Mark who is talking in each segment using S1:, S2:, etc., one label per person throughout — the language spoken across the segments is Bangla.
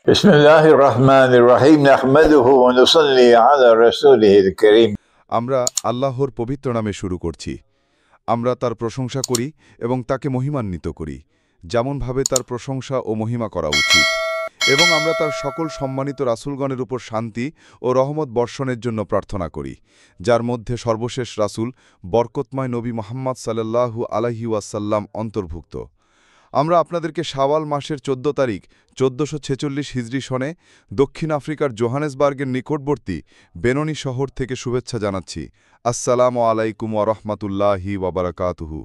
S1: بسم الله الرحمن الرحيم نحمده ونصلي على رسوله الكريم
S2: আমরা আল্লাহর পবিত্র নামে শুরু করছি। আমরা তার প্রশংসা করি এবং তাকে মহিমান্বিত করি, যেমনভাবে তার প্রশংসা ও মহিমা করা উচিত। এবং আমরা তার সকল সম্মানিত রাসূলগণের উপর শান্তি ও রহমত বর্ষণের জন্য প্রার্থনা করি, যার মধ্যে সর্বশেষ রাসূল বরকতময় নবী মুহাম্মদ সাল্লাল্লাহু আলাইহি ওয়াসাল্লাম অন্তর্ভুক্ত। আমরা আপনাদেরকে শাওয়াল মাসের ১৪ তারিখ ১৪৪৬ হিজরি সনে দক্ষিণ আফ্রিকার জোহানেসবার্গের নিকটবর্তী বেননি শহর থেকে শুভেচ্ছা জানাচ্ছি। আসসালামু আলাইকুম ওয়া রাহমাতুল্লাহি ওয়া বারাকাতুহু।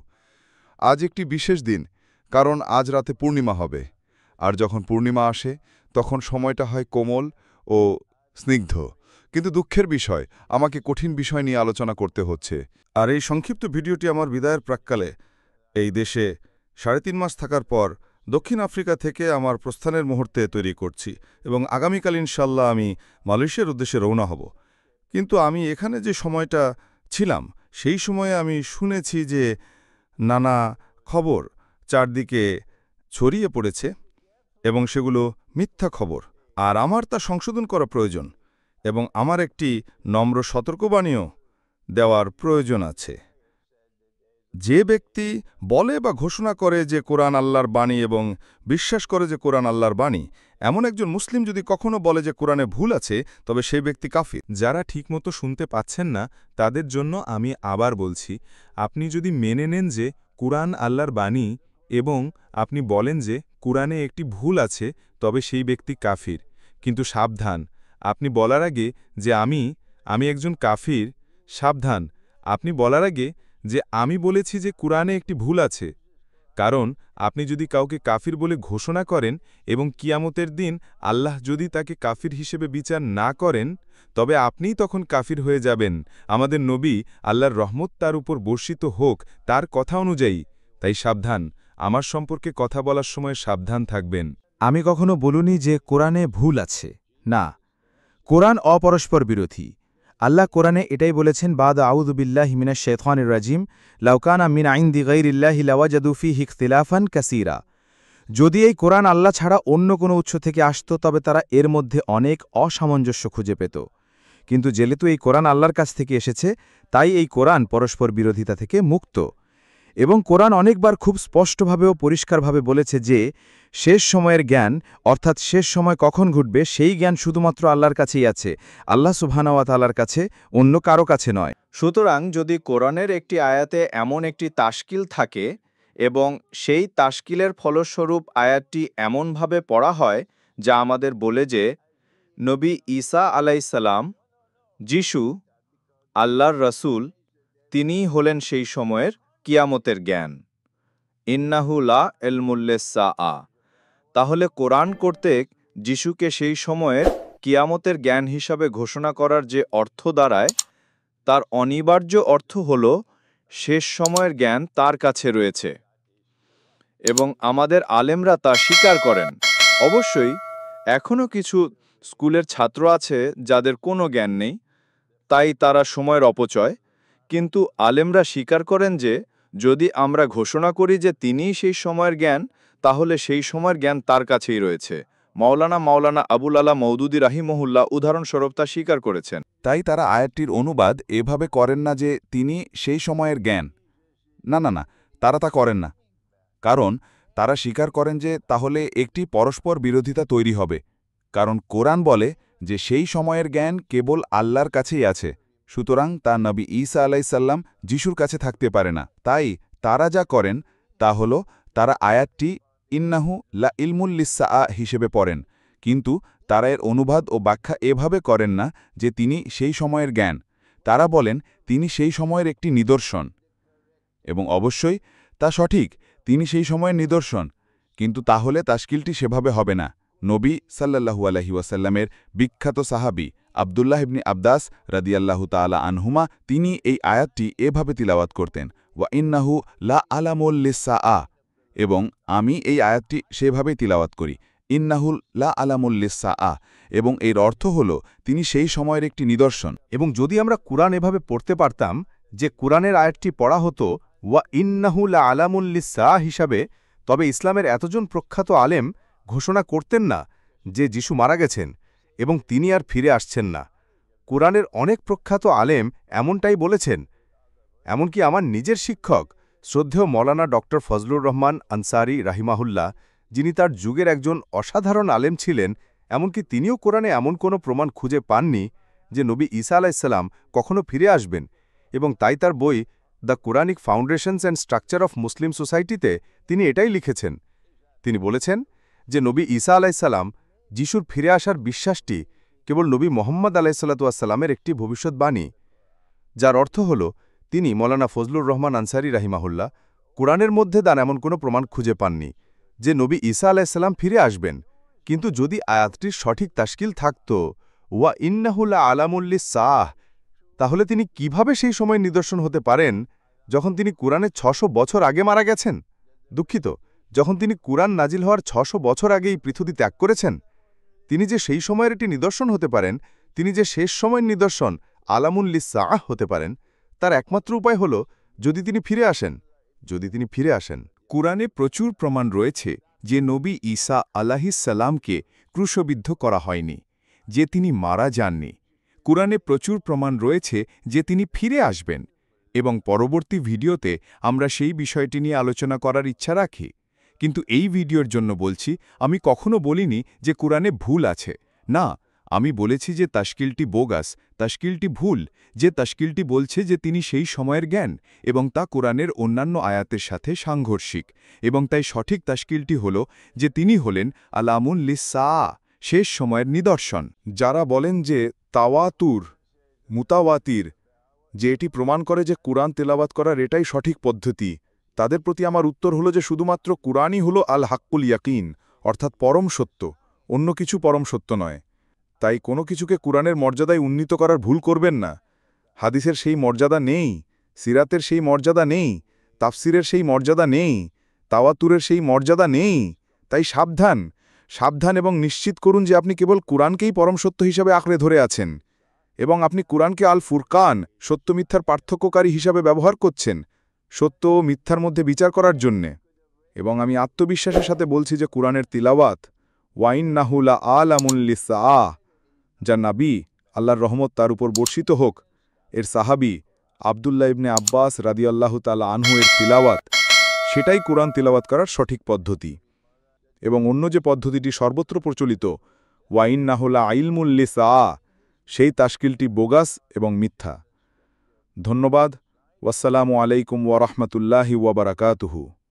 S2: আজ একটি বিশেষ দিন, কারণ আজ রাতে পূর্ণিমা হবে। আর যখন পূর্ণিমা আসে তখন সময়টা হয় কোমল ও স্নিগ্ধ। কিন্তু দুঃখের বিষয়, আমাকে কঠিন বিষয় নিয়ে আলোচনা করতে হচ্ছে। আর এই সংক্ষিপ্ত ভিডিওটি আমার বিদায়ের প্রাক্কালে এই দেশে ৩.৫ মাস থাকার পর দক্ষিণ আফ্রিকা থেকে আমার প্রস্থানের মুহূর্তে তৈরি করছি, এবং আগামীকাল ইনশাল্লাহ আমি মালয়েশিয়ার উদ্দেশ্যে রওনা হব। কিন্তু আমি এখানে যে সময়টা ছিলাম সেই সময়ে আমি শুনেছি যে নানা খবর চারদিকে ছড়িয়ে পড়েছে এবং সেগুলো মিথ্যা খবর, আর আমার তা সংশোধন করা প্রয়োজন এবং আমার একটি নম্র সতর্কবাণীও দেওয়ার প্রয়োজন আছে। যে ব্যক্তি বলে বা ঘোষণা করে যে কোরআন আল্লাহর বাণী এবং বিশ্বাস করে যে কোরআন আল্লাহর বাণী, এমন একজন মুসলিম যদি কখনো বলে যে কোরআনে ভুল আছে, তবে সেই ব্যক্তি কাফির।
S3: যারা ঠিকমতো শুনতে পাচ্ছেন না তাদের জন্য আমি আবার বলছি, আপনি যদি মেনে নেন যে কুরআন আল্লাহর বাণী এবং আপনি বলেন যে কুরআনে একটি ভুল আছে, তবে সেই ব্যক্তি কাফির। কিন্তু সাবধান, আপনি বলার আগে যে আমি একজন কাফির, সাবধান, আপনি বলার আগে যে আমি বলেছি যে কুরআনে একটি ভুল আছে। কারণ আপনি যদি কাউকে কাফির বলে ঘোষণা করেন এবং কিয়ামতের দিন আল্লাহ যদি তাকে কাফির হিসেবে বিচার না করেন, তবে আপনিই তখন কাফির হয়ে যাবেন। আমাদের নবী, আল্লাহর রহমত তার উপর বর্ষিত হোক, তার কথা অনুযায়ী। তাই সাবধান, আমার সম্পর্কে কথা বলার সময় সাবধান থাকবেন।
S4: আমি কখনো বলিনি যে কোরআনে ভুল আছে, না। কোরআন অপরস্পর বিরোধী। আল্লাহ কোরআনে এটাই বলেছেন, বাদ আউযু বিল্লাহি মিনাশ শাইতানির রাজিম, লাউ কানা মিন ইনদি গায়রিল্লাহি লাওয়াজাদু ফীহি ইখতিলাফান কাসীরা। যদি এই কোরআন আল্লাহ ছাড়া অন্য কোনো উৎস থেকে আসত, তবে তারা এর মধ্যে অনেক অসামঞ্জস্য খুঁজে পেত। কিন্তু যেহেতু এই কোরআন আল্লাহর কাছ থেকে এসেছে, তাই এই কোরআন পরস্পর বিরোধিতা থেকে মুক্ত। এবং কোরআন অনেকবার খুব স্পষ্টভাবে ও পরিষ্কারভাবে বলেছে যে শেষ সময়ের জ্ঞান, অর্থাৎ শেষ সময় কখন ঘটবে, সেই জ্ঞান শুধুমাত্র আল্লাহর কাছেই আছে, আল্লাহ সুবহানাহু ওয়া তাআলার কাছে, অন্য কারো কাছে নয়।
S5: সুতরাং যদি কোরআনের একটি আয়াতে এমন একটি তাশকিল থাকে এবং সেই তাশকিলের ফলস্বরূপ আয়াতটি এমনভাবে পড়া হয় যা আমাদের বলে যে নবী ঈসা আলাইসাল্লাম, যিশু, আল্লাহর রসুল, তিনিই হলেন সেই সময়ের কিয়ামতের জ্ঞান, ইন্নাহু লা ইলমুল্লিসসাআ, তাহলে কোরআন কর্তৃক যিশুকে সেই সময়ের কিয়ামতের জ্ঞান হিসাবে ঘোষণা করার যে অর্থ দাঁড়ায়, তার অনিবার্য অর্থ হল শেষ সময়ের জ্ঞান তার কাছে রয়েছে এবং আমাদের আলেমরা তা স্বীকার করেন। অবশ্যই এখনও কিছু স্কুলের ছাত্র আছে যাদের কোনো জ্ঞান নেই, তাই তারা সময়ের অপচয়। কিন্তু আলেমরা স্বীকার করেন যে যদি আমরা ঘোষণা করি যে তিনিই সেই সময়ের জ্ঞান, তাহলে সেই সময়ের জ্ঞান তার কাছেই রয়েছে। মাওলানা আবুল আলা মওদুদী রাহিমাহুল্লাহ উদাহরণস্বরূপ তা স্বীকার করেছেন।
S2: তাই তারা আয়াতটির অনুবাদ এভাবে করেন না যে তিনি সেই সময়ের জ্ঞান। না না না, তারা তা করেন না, কারণ তারা স্বীকার করেন যে তাহলে একটি পরস্পর বিরোধিতা তৈরি হবে। কারণ কোরআন বলে যে সেই সময়ের জ্ঞান কেবল আল্লাহর কাছেই আছে, সুতরাং তা নবী ঈসা আলাইসাল্লাম যিশুর কাছে থাকতে পারে না। তাই তারা যা করেন তা হল তারা আয়াতটি ইন্নাহু লা ইলমুল্লিসসাআ হিসেবে পড়েন, কিন্তু তারা এর অনুবাদ ও ব্যাখ্যা এভাবে করেন না যে তিনি সেই সময়ের জ্ঞান। তারা বলেন তিনি সেই সময়ের একটি নিদর্শন, এবং অবশ্যই তা সঠিক, তিনি সেই সময়ের নিদর্শন, কিন্তু তাহলে তাশকিলটি সেভাবে হবে না। নবী সাল্লাল্লাহু আলাইহি ওয়াসাল্লামের বিখ্যাত সাহাবী আব্দুল্লাহ ইবনে আব্বাস রাদিয়াল্লাহু তাআলা আনহুমা তিনি এই আয়াতটি এভাবে তিলাওয়াত করতেন, ওয়া ইন্নাহু লা আলামুল লিসসাআ, এবং আমি এই আয়াতটি সেভাবেই তিলাওয়াত করি, ইন্নাহুল লা আলামুল লিসসাআ, এবং এর অর্থ হল তিনি সেই সময়ের একটি নিদর্শন।
S4: এবং যদি আমরা কুরআন এভাবে পড়তে পারতাম যে কুরআনের আয়াতটি পড়া হতো ওয়া ইন্নাহু লা আলামুল লিসসাআ হিসাবে, তবে ইসলামের এতজন প্রখ্যাত আলেম ঘোষণা করতেন না
S2: যে যিশু মারা গেছেন এবং তিনি আর ফিরে আসছেন না। কুরআনের অনেক প্রখ্যাত আলেম এমনটাই বলেছেন। এমনকি আমার নিজের শিক্ষক শ্রদ্ধেয় মৌলানা ডক্টর ফজলুর রহমান আনসারী রাহিমাহুল্লাহ, যিনি তার যুগের একজন অসাধারণ আলেম ছিলেন, এমনকি তিনিও কোরআনে এমন কোনো প্রমাণ খুঁজে পাননি যে নবী ঈসা আলাইহিসসালাম কখনো ফিরে আসবেন, এবং তাই তার বই the Quranic foundations and structure of Muslim সোসাইটিতে তিনি এটাই লিখেছেন। তিনি বলেছেন যে নবী ঈসা আলাইহিসসালাম যিশুর ফিরে আসার বিশ্বাসটি কেবল নবী মোহাম্মদ আলাইহিসসালামের একটি ভবিষ্যৎবাণী, যার অর্থ হল তিনি মৌলানা ফজলুর রহমান আনসারী রাহিমাহুল্লাহ কোরআনের মধ্যে দান এমন কোনো প্রমাণ খুঁজে পাননি যে নবী ঈসা আলাইহিসসালাম ফিরে আসবেন। কিন্তু যদি আয়াতটির সঠিক তাশকিল থাকত, ওয়া ইন্নাহুলা আলামুল্লিস সাহ, তাহলে তিনি কিভাবে সেই সময় নিদর্শন হতে পারেন যখন তিনি কুরআনে ৬০০ বছর আগে মারা গেছেন? দুঃখিত, যখন তিনি কুরআন নাজিল হওয়ার ৬০০ বছর আগেই পৃথিবী ত্যাগ করেছেন। তিনি যে সেই সময়ের একটি নিদর্শন হতে পারেন, তিনি যে শেষ সময়ের নিদর্শন আলামুল্লিস সাহ হতে পারেন, তার একমাত্র উপায় হল যদি তিনি ফিরে আসেন।
S3: কুরআনে প্রচুর প্রমাণ রয়েছে যে নবী ঈসা আলাইহিসসালামকে ক্রুশবিদ্ধ করা হয়নি, যে তিনি মারা যাননি। কুরআনে প্রচুর প্রমাণ রয়েছে যে তিনি ফিরে আসবেন, এবং পরবর্তী ভিডিওতে আমরা সেই বিষয়টি নিয়ে আলোচনা করার ইচ্ছা রাখি। কিন্তু এই ভিডিওর জন্য বলছি, আমি কখনো বলিনি যে কুরআনে ভুল আছে। না, আমি বলেছি যে তাশকিলটি বোগাস, তাশকিলটি ভুল, যে তাশকিলটি বলছে যে তিনি সেই সময়ের জ্ঞান, এবং তা কোরআনের অন্যান্য আয়াতের সাথে সাংঘর্ষিক, এবং তাই সঠিক তাশকিলটি হল যে তিনি হলেন আলামুন লিসসাআ, শেষ সময়ের নিদর্শন। যারা বলেন যে তাওয়াতুর, মুতাওয়াতির, যে এটি প্রমাণ করে যে কুরআন তেলাওয়াত করার এটাই সঠিক পদ্ধতি, তাদের প্রতি আমার উত্তর হলো যে শুধুমাত্র কুরআনই হল আল হাক্কুল ইয়াকিন, অর্থাৎ পরম সত্য, অন্য কিছু পরম সত্য নয়। তাই কোনো কিছুকে কুরআনের মর্যাদায় উন্নীত করার ভুল করবেন না। হাদিসের সেই মর্যাদা নেই, সিরাতের সেই মর্যাদা নেই, তাফসিরের সেই মর্যাদা নেই, তাওয়াতুরের সেই মর্যাদা নেই। তাই সাবধান এবং নিশ্চিত করুন যে আপনি কেবল কুরআনকেই পরম সত্য হিসাবে আঁকড়ে ধরে আছেন, এবং আপনি কুরআনকে আল ফুরকান, সত্য মিথ্যার পার্থক্যকারী হিসাবে ব্যবহার করছেন, সত্য ও মিথ্যার মধ্যে বিচার করার জন্যে। এবং আমি আত্মবিশ্বাসের সাথে বলছি যে কুরআনের তিলাওয়াত ওয়াইন্নাহুলা আলামুল লিসসাআ, যা নাবী, আল্লাহর রহমত তার উপর বর্ষিত হোক, এর সাহাবী আবদুল্লাহ ইবনে আব্বাস রাদিয়াল্লাহু তাআলা আনহু এর তিলাওয়াত, সেটাই কুরআন তিলাওয়াত করার সঠিক পদ্ধতি। এবং অন্য যে পদ্ধতিটি সর্বত্র প্রচলিত, ওয়াইন্নাহুলা ইলমুল লিসসাআ, সেই তাশকিলটি বোগাস এবং মিথ্যা। ধন্যবাদ। ওয়াসসালামু আলাইকুম ওয়া রাহমাতুল্লাহি ওয়া বারাকাতুহু।